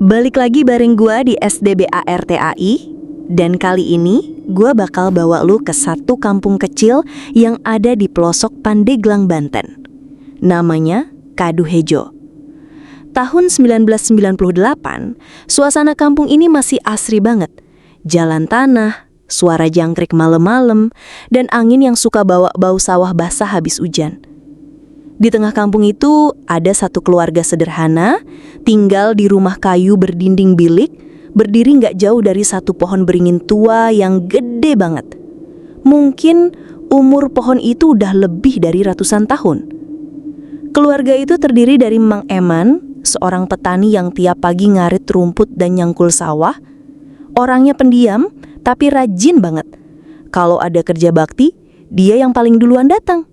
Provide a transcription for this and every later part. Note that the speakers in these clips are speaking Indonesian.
Balik lagi bareng gua di SDBARTAI. Dan kali ini gua bakal bawa lu ke satu kampung kecil yang ada di pelosok Pandeglang, Banten. Namanya Kaduhejo. Tahun 1998, suasana kampung ini masih asri banget. Jalan tanah, suara jangkrik malam-malam, dan angin yang suka bawa bau sawah basah habis hujan. Di tengah kampung itu ada satu keluarga sederhana, tinggal di rumah kayu berdinding bilik, berdiri nggak jauh dari satu pohon beringin tua yang gede banget. Mungkin umur pohon itu udah lebih dari ratusan tahun. Keluarga itu terdiri dari Mang Eman, seorang petani yang tiap pagi ngarit rumput dan nyangkul sawah. Orangnya pendiam, tapi rajin banget. Kalau ada kerja bakti, dia yang paling duluan datang.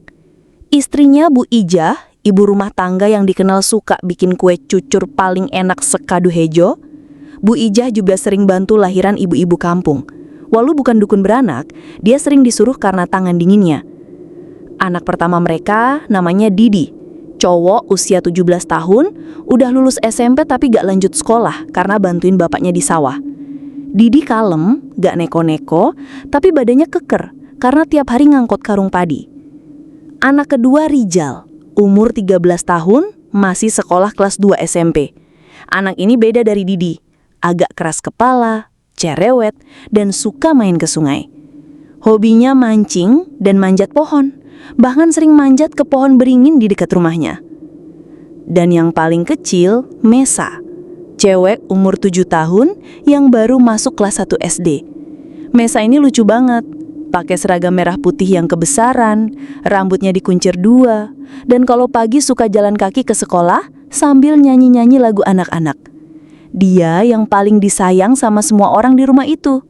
Istrinya Bu Ijah, ibu rumah tangga yang dikenal suka bikin kue cucur paling enak se-Kaduhejo. Bu Ijah juga sering bantu lahiran ibu-ibu kampung. Walau bukan dukun beranak, dia sering disuruh karena tangan dinginnya. Anak pertama mereka namanya Didi. Cowok usia 17 tahun, udah lulus SMP tapi gak lanjut sekolah karena bantuin bapaknya di sawah. Didi kalem, gak neko-neko, tapi badannya keker karena tiap hari ngangkut karung padi. Anak kedua Rijal, umur 13 tahun, masih sekolah kelas 2 SMP. Anak ini beda dari Didi, agak keras kepala, cerewet, dan suka main ke sungai. Hobinya mancing dan manjat pohon, bahkan sering manjat ke pohon beringin di dekat rumahnya. Dan yang paling kecil, Mesa, cewek umur 7 tahun yang baru masuk kelas 1 SD. Mesa ini lucu banget. Pakai seragam merah putih yang kebesaran, rambutnya dikuncir 2, dan kalau pagi suka jalan kaki ke sekolah sambil nyanyi-nyanyi lagu anak-anak. Dia yang paling disayang sama semua orang di rumah itu.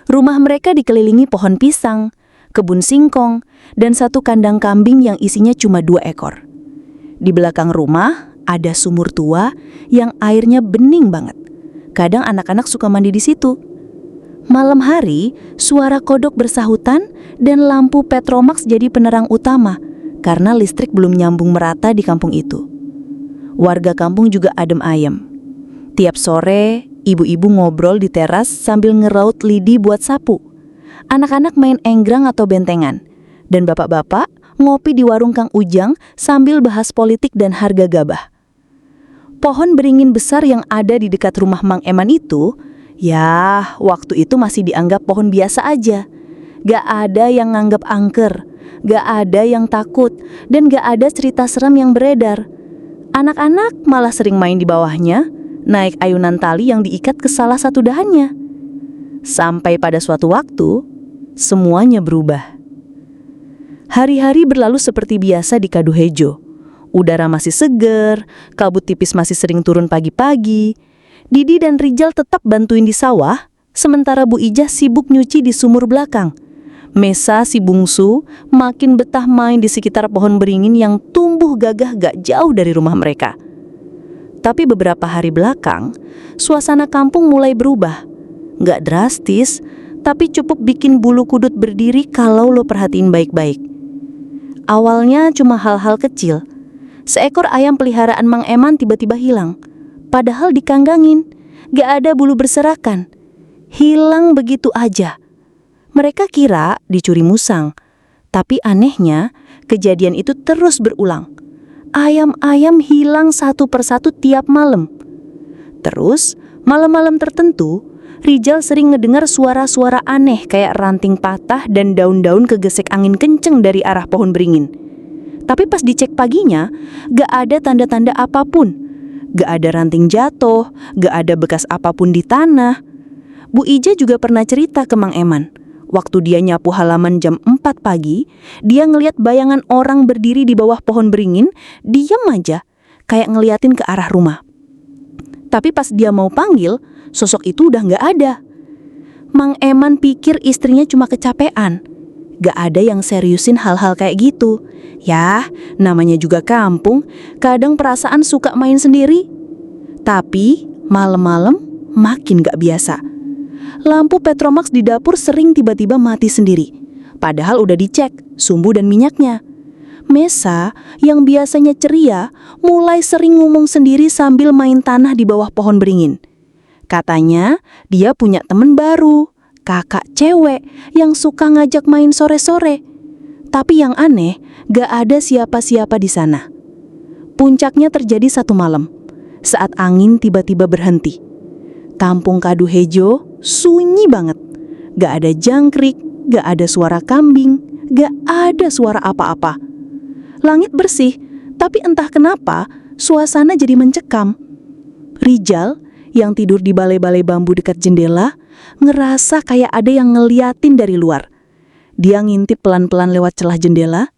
Rumah mereka dikelilingi pohon pisang, kebun singkong, dan satu kandang kambing yang isinya cuma 2 ekor. Di belakang rumah ada sumur tua yang airnya bening banget. Kadang anak-anak suka mandi di situ. Malam hari, suara kodok bersahutan dan lampu Petromax jadi penerang utama karena listrik belum nyambung merata di kampung itu. Warga kampung juga adem ayem. Tiap sore, ibu-ibu ngobrol di teras sambil ngeraut lidi buat sapu. Anak-anak main enggrang atau bentengan. Dan bapak-bapak ngopi di warung Kang Ujang sambil bahas politik dan harga gabah. Pohon beringin besar yang ada di dekat rumah Mang Eman itu, ya, waktu itu masih dianggap pohon biasa aja. Gak ada yang nganggap angker, gak ada yang takut, dan gak ada cerita seram yang beredar. Anak-anak malah sering main di bawahnya, naik ayunan tali yang diikat ke salah satu dahannya. Sampai pada suatu waktu, semuanya berubah. Hari-hari berlalu seperti biasa di Kaduhejo. Udara masih seger, kabut tipis masih sering turun pagi-pagi. Didi dan Rijal tetap bantuin di sawah, sementara Bu Ijah sibuk nyuci di sumur belakang. Mesa si bungsu makin betah main di sekitar pohon beringin yang tumbuh gagah gak jauh dari rumah mereka. Tapi beberapa hari belakang, suasana kampung mulai berubah. Gak drastis, tapi cukup bikin bulu kudut berdiri kalau lo perhatiin baik-baik. Awalnya cuma hal-hal kecil. Seekor ayam peliharaan Mang Eman tiba-tiba hilang. Padahal dikanggangin, gak ada bulu berserakan. Hilang begitu aja. Mereka kira dicuri musang. Tapi anehnya, kejadian itu terus berulang. Ayam-ayam hilang satu persatu tiap malam. Terus, malam-malam tertentu, Rijal sering ngedengar suara-suara aneh kayak ranting patah dan daun-daun kegesek angin kenceng dari arah pohon beringin. Tapi pas dicek paginya, gak ada tanda-tanda apapun. Gak ada ranting jatuh, gak ada bekas apapun di tanah. Bu Ija juga pernah cerita ke Mang Eman. Waktu dia nyapu halaman jam 4 pagi, dia ngeliat bayangan orang berdiri di bawah pohon beringin, diam aja, kayak ngeliatin ke arah rumah. Tapi pas dia mau panggil, sosok itu udah gak ada. Mang Eman pikir istrinya cuma kecapean. Gak ada yang seriusin hal-hal kayak gitu. Ya, namanya juga kampung, kadang perasaan suka main sendiri. Tapi malam-malam makin gak biasa. Lampu Petromax di dapur sering tiba-tiba mati sendiri. Padahal udah dicek sumbu dan minyaknya. Mesa, yang biasanya ceria, mulai sering ngomong sendiri sambil main tanah di bawah pohon beringin. Katanya, dia punya temen baru, kakak cewek yang suka ngajak main sore-sore. Tapi yang aneh, gak ada siapa-siapa di sana. Puncaknya terjadi satu malam, saat angin tiba-tiba berhenti. Kampung Kaduhejo sunyi banget. Gak ada jangkrik, gak ada suara kambing, gak ada suara apa-apa. Langit bersih, tapi entah kenapa suasana jadi mencekam. Rijal yang tidur di balai-balai bambu dekat jendela ngerasa kayak ada yang ngeliatin dari luar. Dia ngintip pelan-pelan lewat celah jendela,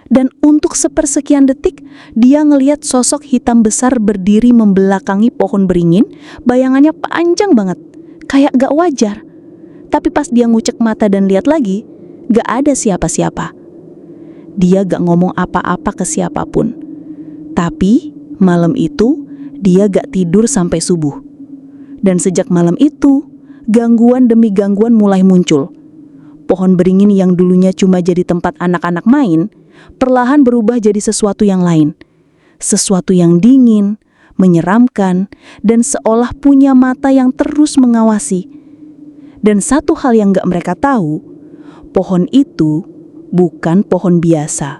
dan untuk sepersekian detik dia ngeliat sosok hitam besar berdiri membelakangi pohon beringin. Bayangannya panjang banget, kayak gak wajar. Tapi pas dia ngucek mata dan lihat lagi, gak ada siapa-siapa. Dia gak ngomong apa-apa ke siapapun. Tapi malam itu dia gak tidur sampai subuh. Dan sejak malam itu, gangguan demi gangguan mulai muncul. Pohon beringin yang dulunya cuma jadi tempat anak-anak main, perlahan berubah jadi sesuatu yang lain. Sesuatu yang dingin, menyeramkan, dan seolah punya mata yang terus mengawasi. Dan satu hal yang gak mereka tahu, pohon itu bukan pohon biasa.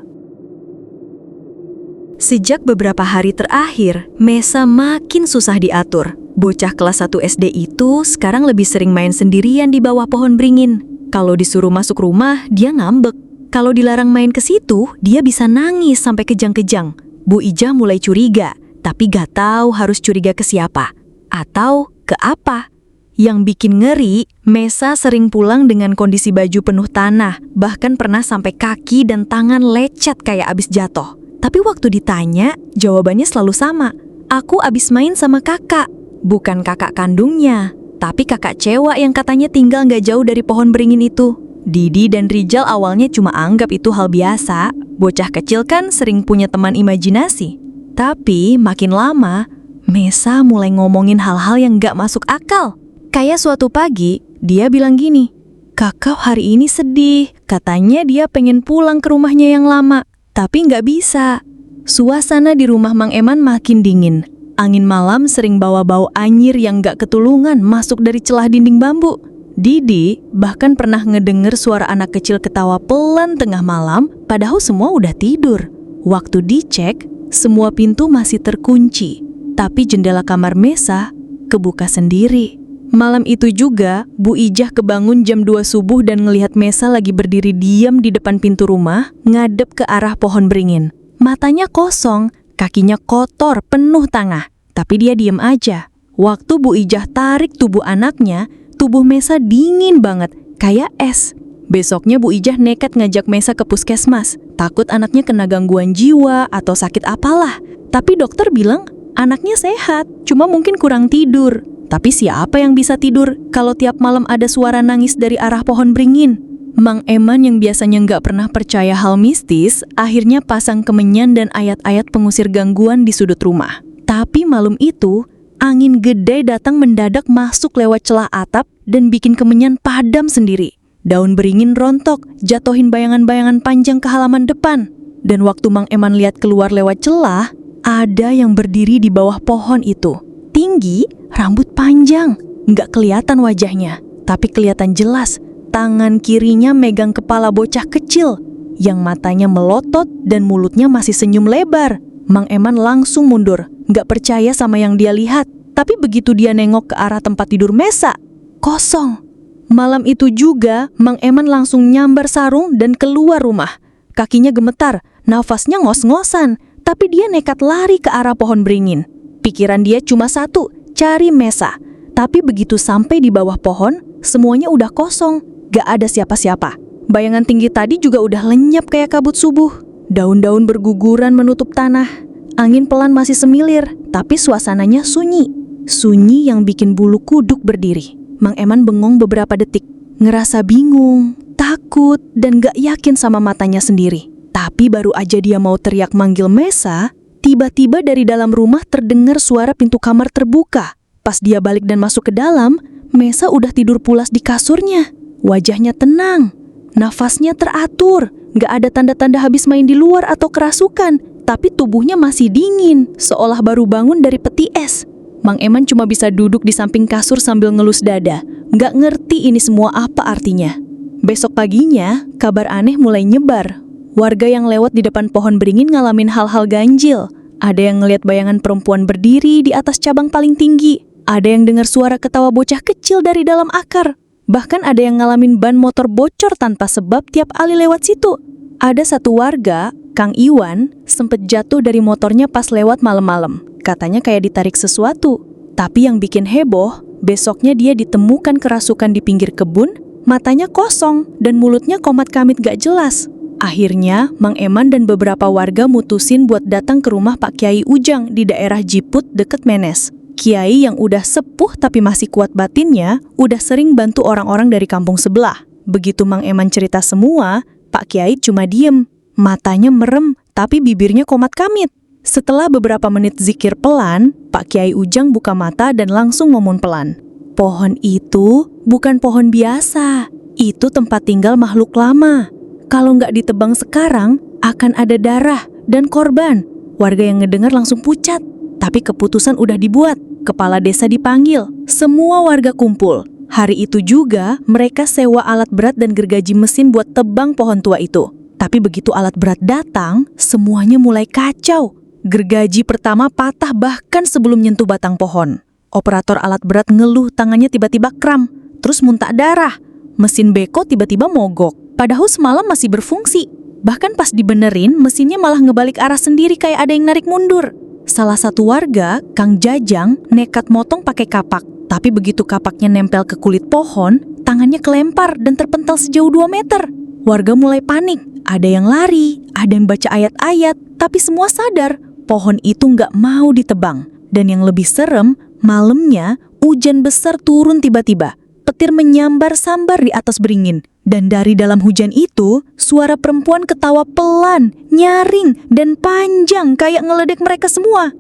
Sejak beberapa hari terakhir, Mesa makin susah diatur. Bocah kelas 1 SD itu sekarang lebih sering main sendirian di bawah pohon beringin. Kalau disuruh masuk rumah, dia ngambek. Kalau dilarang main ke situ, dia bisa nangis sampai kejang-kejang. Bu Ijah mulai curiga, tapi gak tahu harus curiga ke siapa atau ke apa. Yang bikin ngeri, Mesa sering pulang dengan kondisi baju penuh tanah, bahkan pernah sampai kaki dan tangan lecet kayak abis jatuh. Tapi waktu ditanya, jawabannya selalu sama. Aku abis main sama kakak, bukan kakak kandungnya, tapi kakak cewek yang katanya tinggal gak jauh dari pohon beringin itu. Didi dan Rijal awalnya cuma anggap itu hal biasa, bocah kecil kan sering punya teman imajinasi. Tapi makin lama, Mesa mulai ngomongin hal-hal yang gak masuk akal. Kayak suatu pagi, dia bilang gini, "Kakak hari ini sedih, katanya dia pengen pulang ke rumahnya yang lama, tapi nggak bisa." Suasana di rumah Mang Eman makin dingin. Angin malam sering bawa bau anyir yang nggak ketulungan masuk dari celah dinding bambu. Didi bahkan pernah ngedenger suara anak kecil ketawa pelan tengah malam, padahal semua udah tidur. Waktu dicek, semua pintu masih terkunci, tapi jendela kamar Mesa kebuka sendiri. Malam itu juga, Bu Ijah kebangun jam 2 subuh dan ngelihat Mesa lagi berdiri diam di depan pintu rumah, ngadep ke arah pohon beringin. Matanya kosong, kakinya kotor, penuh tanah. Tapi dia diam aja. Waktu Bu Ijah tarik tubuh anaknya, tubuh Mesa dingin banget, kayak es. Besoknya Bu Ijah nekat ngajak Mesa ke puskesmas, takut anaknya kena gangguan jiwa atau sakit apalah. Tapi dokter bilang, anaknya sehat, cuma mungkin kurang tidur. Tapi siapa yang bisa tidur kalau tiap malam ada suara nangis dari arah pohon beringin? Mang Eman yang biasanya nggak pernah percaya hal mistis, akhirnya pasang kemenyan dan ayat-ayat pengusir gangguan di sudut rumah. Tapi malam itu, angin gede datang mendadak masuk lewat celah atap dan bikin kemenyan padam sendiri. Daun beringin rontok, jatohin bayangan-bayangan panjang ke halaman depan. Dan waktu Mang Eman lihat keluar lewat celah, ada yang berdiri di bawah pohon itu. Tinggi, rambut panjang, nggak kelihatan wajahnya, tapi kelihatan jelas tangan kirinya megang kepala bocah kecil yang matanya melotot dan mulutnya masih senyum lebar. Mang Eman langsung mundur, nggak percaya sama yang dia lihat. Tapi begitu dia nengok ke arah tempat tidur Mesa, kosong. Malam itu juga, Mang Eman langsung nyambar sarung dan keluar rumah. Kakinya gemetar, nafasnya ngos-ngosan, tapi dia nekat lari ke arah pohon beringin. Pikiran dia cuma satu, cari Mesa. Tapi begitu sampai di bawah pohon, semuanya udah kosong, gak ada siapa-siapa. Bayangan tinggi tadi juga udah lenyap kayak kabut subuh. Daun-daun berguguran menutup tanah. Angin pelan masih semilir, tapi suasananya sunyi. Sunyi yang bikin bulu kuduk berdiri. Mang Eman bengong beberapa detik, ngerasa bingung, takut, dan gak yakin sama matanya sendiri. Tapi baru aja dia mau teriak manggil Mesa, tiba-tiba dari dalam rumah terdengar suara pintu kamar terbuka. Pas dia balik dan masuk ke dalam, Mesa udah tidur pulas di kasurnya. Wajahnya tenang, nafasnya teratur, Nggak ada tanda-tanda habis main di luar atau kerasukan, tapi tubuhnya masih dingin, seolah baru bangun dari peti es. Mang Eman cuma bisa duduk di samping kasur sambil ngelus dada. Nggak ngerti ini semua apa artinya. Besok paginya, kabar aneh mulai nyebar. Warga yang lewat di depan pohon beringin ngalamin hal-hal ganjil. Ada yang ngelihat bayangan perempuan berdiri di atas cabang paling tinggi. Ada yang dengar suara ketawa bocah kecil dari dalam akar. Bahkan ada yang ngalamin ban motor bocor tanpa sebab tiap kali lewat situ. Ada satu warga, Kang Iwan, sempet jatuh dari motornya pas lewat malam-malam. Katanya kayak ditarik sesuatu. Tapi yang bikin heboh, besoknya dia ditemukan kerasukan di pinggir kebun, matanya kosong dan mulutnya komat kamit gak jelas. Akhirnya, Mang Eman dan beberapa warga mutusin buat datang ke rumah Pak Kiai Ujang di daerah Jiput deket Menes. Kiai yang udah sepuh tapi masih kuat batinnya, udah sering bantu orang-orang dari kampung sebelah. Begitu Mang Eman cerita semua, Pak Kiai cuma diem, matanya merem tapi bibirnya komat kamit. Setelah beberapa menit zikir pelan, Pak Kiai Ujang buka mata dan langsung ngomong pelan. Pohon itu bukan pohon biasa, itu tempat tinggal makhluk lama. Kalau nggak ditebang sekarang, akan ada darah dan korban. Warga yang ngedengar langsung pucat. Tapi keputusan udah dibuat. Kepala desa dipanggil. Semua warga kumpul. Hari itu juga, mereka sewa alat berat dan gergaji mesin buat tebang pohon tua itu. Tapi begitu alat berat datang, semuanya mulai kacau. Gergaji pertama patah bahkan sebelum nyentuh batang pohon. Operator alat berat ngeluh tangannya tiba-tiba kram. Terus muntah darah. Mesin beko tiba-tiba mogok. Padahal semalam masih berfungsi. Bahkan pas dibenerin, mesinnya malah ngebalik arah sendiri kayak ada yang narik mundur. Salah satu warga, Kang Jajang, nekat motong pakai kapak. Tapi begitu kapaknya nempel ke kulit pohon, tangannya kelempar dan terpental sejauh 2 meter. Warga mulai panik. Ada yang lari, ada yang baca ayat-ayat, tapi semua sadar pohon itu nggak mau ditebang. Dan yang lebih serem, malamnya hujan besar turun tiba-tiba. Petir menyambar sambar di atas beringin. Dan dari dalam hujan itu, suara perempuan ketawa pelan, nyaring, dan panjang kayak ngeledek mereka semua.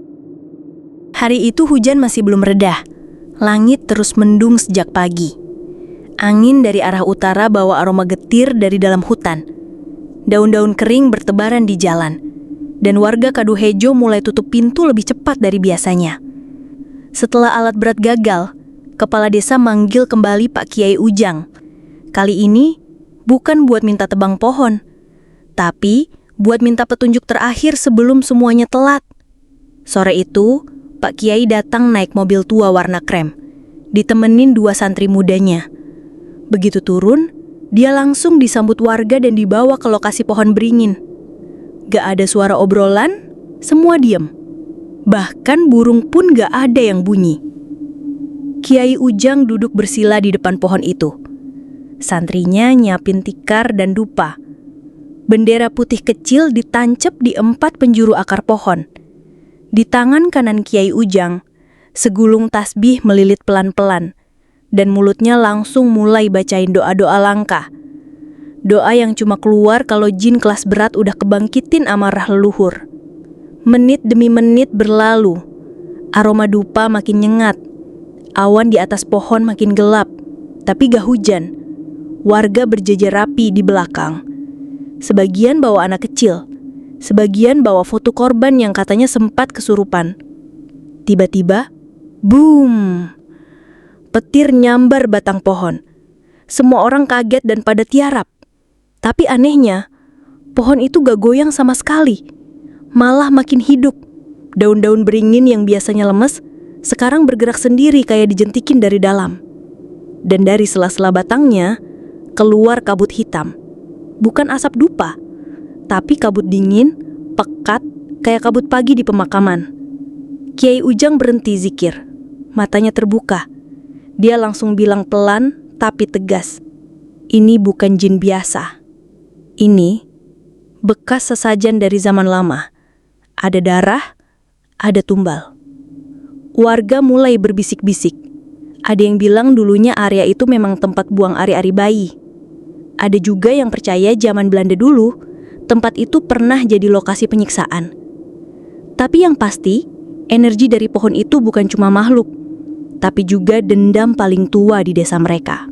Hari itu hujan masih belum reda. Langit terus mendung sejak pagi. Angin dari arah utara bawa aroma getir dari dalam hutan. Daun-daun kering bertebaran di jalan. Dan warga Kaduhejo mulai tutup pintu lebih cepat dari biasanya. Setelah alat berat gagal, kepala desa manggil kembali Pak Kiai Ujang. Kali ini bukan buat minta tebang pohon, tapi buat minta petunjuk terakhir sebelum semuanya telat. Sore itu, Pak Kiai datang naik mobil tua warna krem, ditemenin 2 santri mudanya. Begitu turun, dia langsung disambut warga dan dibawa ke lokasi pohon beringin. Gak ada suara obrolan, semua diem. Bahkan burung pun gak ada yang bunyi. Kiai Ujang duduk bersila di depan pohon itu. Santrinya nyiapin tikar dan dupa. Bendera putih kecil ditancap di 4 penjuru akar pohon. Di tangan kanan Kiai Ujang, segulung tasbih melilit pelan-pelan, dan mulutnya langsung mulai bacain doa-doa langka. Doa yang cuma keluar kalau jin kelas berat udah kebangkitin amarah leluhur. Menit demi menit berlalu. Aroma dupa makin nyengat. Awan di atas pohon makin gelap, tapi gak hujan. Warga berjejer rapi di belakang. Sebagian bawa anak kecil, sebagian bawa foto korban yang katanya sempat kesurupan. Tiba-tiba, boom! Petir nyambar batang pohon. Semua orang kaget dan pada tiarap. Tapi anehnya, pohon itu gak goyang sama sekali. Malah makin hidup. Daun-daun beringin yang biasanya lemes, sekarang bergerak sendiri kayak dijentikin dari dalam. Dan dari sela-sela batangnya, keluar kabut hitam. Bukan asap dupa, tapi kabut dingin, pekat, kayak kabut pagi di pemakaman. Kiai Ujang berhenti zikir. Matanya terbuka. Dia langsung bilang pelan tapi tegas. Ini bukan jin biasa. Ini bekas sesajen dari zaman lama. Ada darah, ada tumbal. Warga mulai berbisik-bisik. Ada yang bilang dulunya area itu memang tempat buang ari-ari bayi. Ada juga yang percaya zaman Belanda dulu, tempat itu pernah jadi lokasi penyiksaan. Tapi yang pasti, energi dari pohon itu bukan cuma makhluk, tapi juga dendam paling tua di desa mereka.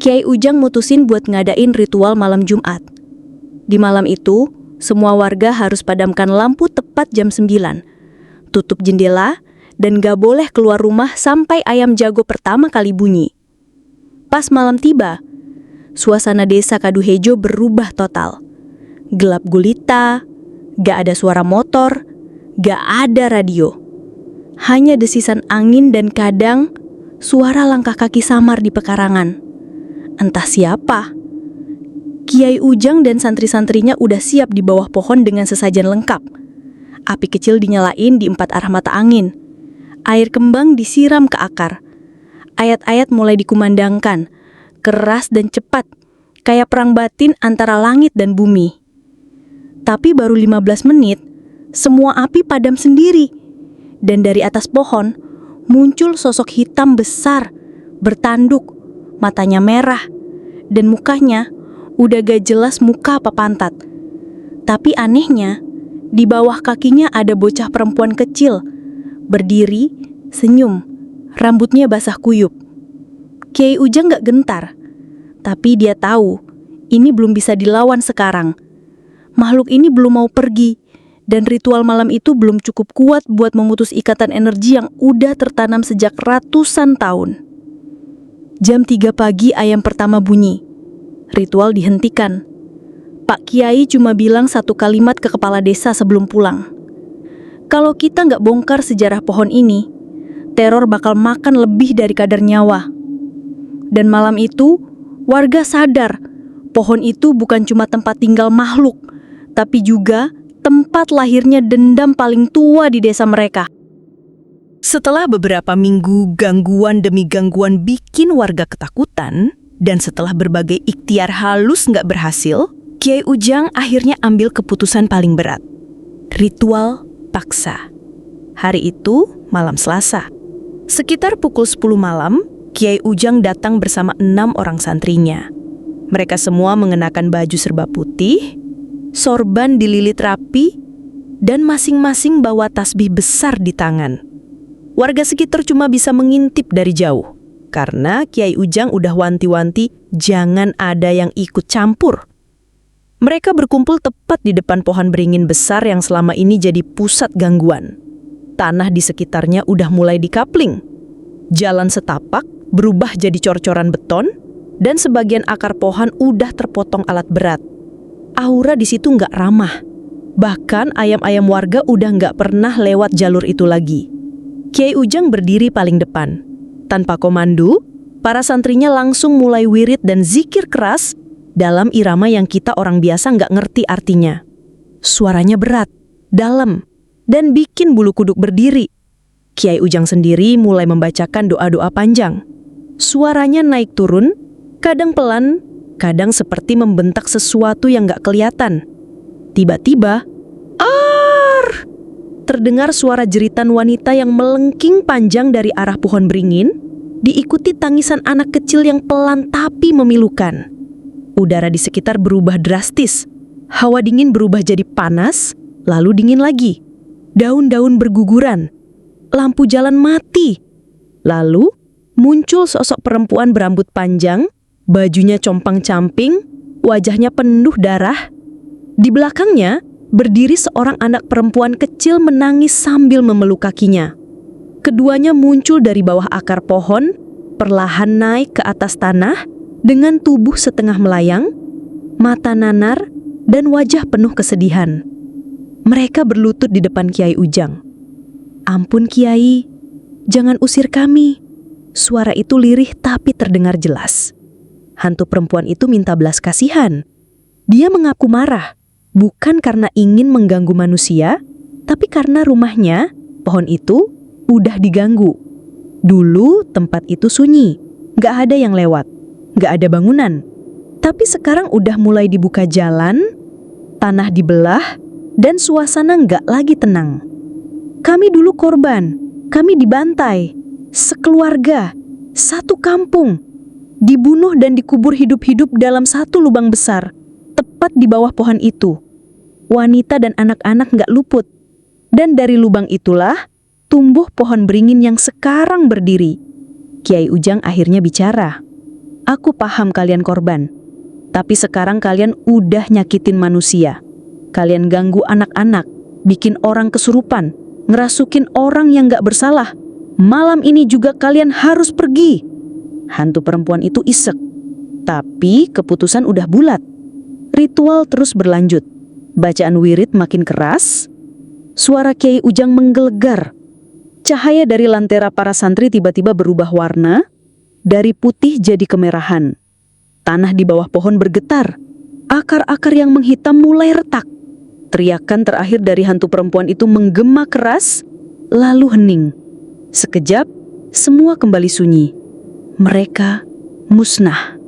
Kiai Ujang mutusin buat ngadain ritual malam Jumat. Di malam itu, semua warga harus padamkan lampu tepat jam 9. Tutup jendela, dan gak boleh keluar rumah sampai ayam jago pertama kali bunyi. Pas malam tiba, suasana desa Kaduhejo berubah total. Gelap gulita, gak ada suara motor, gak ada radio. Hanya desisan angin dan kadang suara langkah kaki samar di pekarangan. Entah siapa. Kiai Ujang dan santri-santrinya udah siap di bawah pohon dengan sesajen lengkap. Api kecil dinyalain di 4 arah mata angin. Air kembang disiram ke akar. Ayat-ayat mulai dikumandangkan, keras dan cepat, kayak perang batin antara langit dan bumi. Tapi baru 15 menit, semua api padam sendiri. Dan dari atas pohon, muncul sosok hitam besar, bertanduk, matanya merah, dan mukanya udah gak jelas muka apa pantat. Tapi anehnya, di bawah kakinya ada bocah perempuan kecil, berdiri, senyum, rambutnya basah kuyup. Kiai Ujang gak gentar, tapi dia tahu ini belum bisa dilawan sekarang. Makhluk ini belum mau pergi, dan ritual malam itu belum cukup kuat buat memutus ikatan energi yang udah tertanam sejak ratusan tahun. Jam 3 pagi ayam pertama bunyi. Ritual dihentikan. Pak Kiai cuma bilang 1 kalimat ke kepala desa sebelum pulang. Kalau kita nggak bongkar sejarah pohon ini, teror bakal makan lebih dari kadar nyawa. Dan malam itu, warga sadar pohon itu bukan cuma tempat tinggal makhluk, tapi juga tempat lahirnya dendam paling tua di desa mereka. Setelah beberapa minggu gangguan demi gangguan bikin warga ketakutan, dan setelah berbagai ikhtiar halus nggak berhasil, Kiai Ujang akhirnya ambil keputusan paling berat. Ritual paksa. Hari itu malam Selasa. Sekitar pukul 10 malam, Kiai Ujang datang bersama 6 orang santrinya. Mereka semua mengenakan baju serba putih, sorban dililit rapi, dan masing-masing bawa tasbih besar di tangan. Warga sekitar cuma bisa mengintip dari jauh, karena Kiai Ujang udah wanti-wanti jangan ada yang ikut campur. Mereka berkumpul tepat di depan pohon beringin besar yang selama ini jadi pusat gangguan. Tanah di sekitarnya udah mulai dikapling. Jalan setapak berubah jadi cor-coran beton, dan sebagian akar pohon udah terpotong alat berat. Aura di situ nggak ramah. Bahkan ayam-ayam warga udah nggak pernah lewat jalur itu lagi. Kiai Ujang berdiri paling depan. Tanpa komando, para santrinya langsung mulai wirid dan zikir keras dalam irama yang kita orang biasa nggak ngerti artinya. Suaranya berat, dalam, dan bikin bulu kuduk berdiri. Kiai Ujang sendiri mulai membacakan doa-doa panjang. Suaranya naik turun, kadang pelan, kadang seperti membentak sesuatu yang gak kelihatan. Tiba-tiba, "Ar!" terdengar suara jeritan wanita yang melengking panjang dari arah pohon beringin, diikuti tangisan anak kecil yang pelan tapi memilukan. Udara di sekitar berubah drastis. Hawa dingin berubah jadi panas, lalu dingin lagi. Daun-daun berguguran. Lampu jalan mati. Lalu muncul sosok perempuan berambut panjang, bajunya compang-camping, wajahnya penuh darah. Di belakangnya berdiri seorang anak perempuan kecil menangis sambil memeluk kakinya. Keduanya muncul dari bawah akar pohon, perlahan naik ke atas tanah dengan tubuh setengah melayang, mata nanar, dan wajah penuh kesedihan. Mereka berlutut di depan Kiai Ujang. "Ampun Kiai, jangan usir kami." Suara itu lirih tapi terdengar jelas. Hantu perempuan itu minta belas kasihan. Dia mengaku marah, bukan karena ingin mengganggu manusia, tapi karena rumahnya, pohon itu, udah diganggu. Dulu tempat itu sunyi, gak ada yang lewat, gak ada bangunan. Tapi sekarang udah mulai dibuka jalan, tanah dibelah, dan suasana gak lagi tenang. Kami dulu korban, kami dibantai, sekeluarga, satu kampung, dibunuh dan dikubur hidup-hidup dalam satu lubang besar, tepat di bawah pohon itu. Wanita dan anak-anak gak luput. Dan dari lubang itulah tumbuh pohon beringin yang sekarang berdiri. Kiai Ujang akhirnya bicara. "Aku paham kalian korban. Tapi sekarang kalian udah nyakitin manusia. Kalian ganggu anak-anak, bikin orang kesurupan, ngerasukin orang yang gak bersalah. Malam ini juga kalian harus pergi. Hantu perempuan itu isek. Tapi keputusan udah bulat. Ritual terus berlanjut. Bacaan wirid makin keras. Suara Kiai Ujang menggelegar. Cahaya dari lentera para santri tiba-tiba berubah warna. Dari putih jadi kemerahan. Tanah di bawah pohon bergetar. Akar-akar yang menghitam mulai retak. Teriakan terakhir dari hantu perempuan itu menggema keras, lalu hening. Sekejap, semua kembali sunyi. Mereka musnah.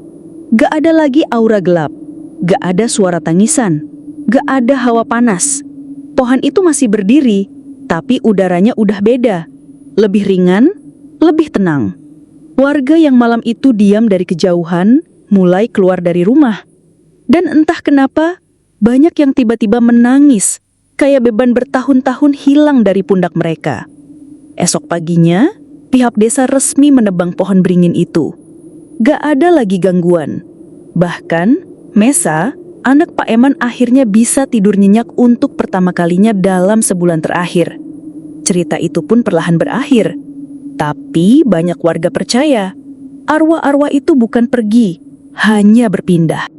Gak ada lagi aura gelap. Gak ada suara tangisan. Gak ada hawa panas. Pohon itu masih berdiri, tapi udaranya udah beda. Lebih ringan, lebih tenang. Warga yang malam itu diam dari kejauhan, mulai keluar dari rumah. Dan entah kenapa, banyak yang tiba-tiba menangis, kayak beban bertahun-tahun hilang dari pundak mereka. Esok paginya, pihak desa resmi menebang pohon beringin itu. Gak ada lagi gangguan. Bahkan, Mesa, anak Pak Eman akhirnya bisa tidur nyenyak untuk pertama kalinya dalam sebulan terakhir. Cerita itu pun perlahan berakhir. Tapi banyak warga percaya, arwah-arwah itu bukan pergi, hanya berpindah.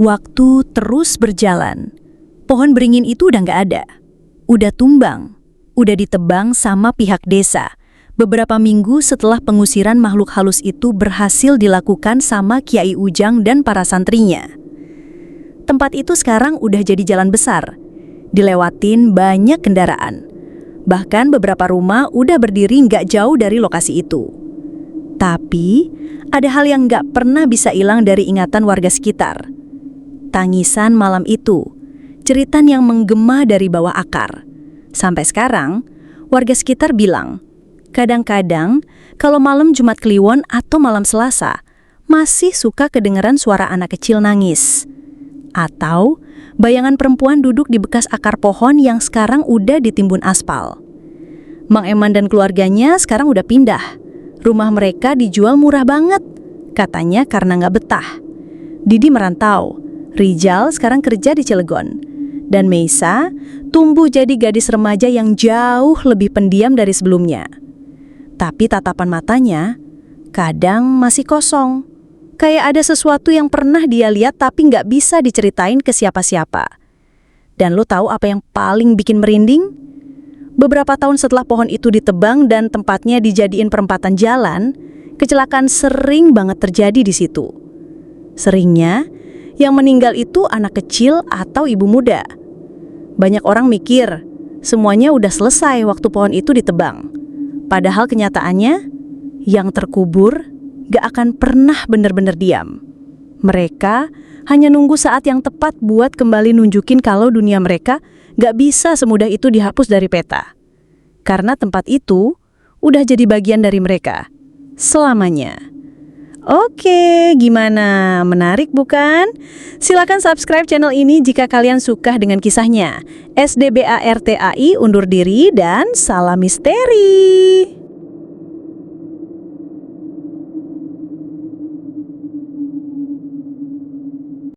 Waktu terus berjalan. Pohon beringin itu udah nggak ada. Udah tumbang. Udah ditebang sama pihak desa. Beberapa minggu setelah pengusiran makhluk halus itu berhasil dilakukan sama Kiai Ujang dan para santrinya. Tempat itu sekarang udah jadi jalan besar. Dilewatin banyak kendaraan. Bahkan beberapa rumah udah berdiri nggak jauh dari lokasi itu. Tapi, ada hal yang nggak pernah bisa hilang dari ingatan warga sekitar. Tangisan malam itu, jeritan yang menggema dari bawah akar. Sampai sekarang, warga sekitar bilang, kadang-kadang kalau malam Jumat Kliwon atau malam Selasa, masih suka kedengeran suara anak kecil nangis. Atau bayangan perempuan duduk di bekas akar pohon yang sekarang udah ditimbun aspal. Mang Eman dan keluarganya sekarang udah pindah. Rumah mereka dijual murah banget, katanya karena nggak betah. Didi merantau, Rijal sekarang kerja di Cilegon. Dan Meisa tumbuh jadi gadis remaja yang jauh lebih pendiam dari sebelumnya. Tapi tatapan matanya kadang masih kosong. Kayak ada sesuatu yang pernah dia lihat tapi nggak bisa diceritain ke siapa-siapa. Dan lo tahu apa yang paling bikin merinding? Beberapa tahun setelah pohon itu ditebang dan tempatnya dijadiin perempatan jalan, kecelakaan sering banget terjadi di situ. Seringnya, yang meninggal itu anak kecil atau ibu muda. Banyak orang mikir, semuanya udah selesai waktu pohon itu ditebang. Padahal kenyataannya, yang terkubur gak akan pernah benar-benar diam. Mereka hanya nunggu saat yang tepat buat kembali nunjukin kalau dunia mereka gak bisa semudah itu dihapus dari peta. Karena tempat itu udah jadi bagian dari mereka selamanya. Oke, gimana? Menarik bukan? Silakan subscribe channel ini jika kalian suka dengan kisahnya. SDBA RTAI undur diri dan salam misteri.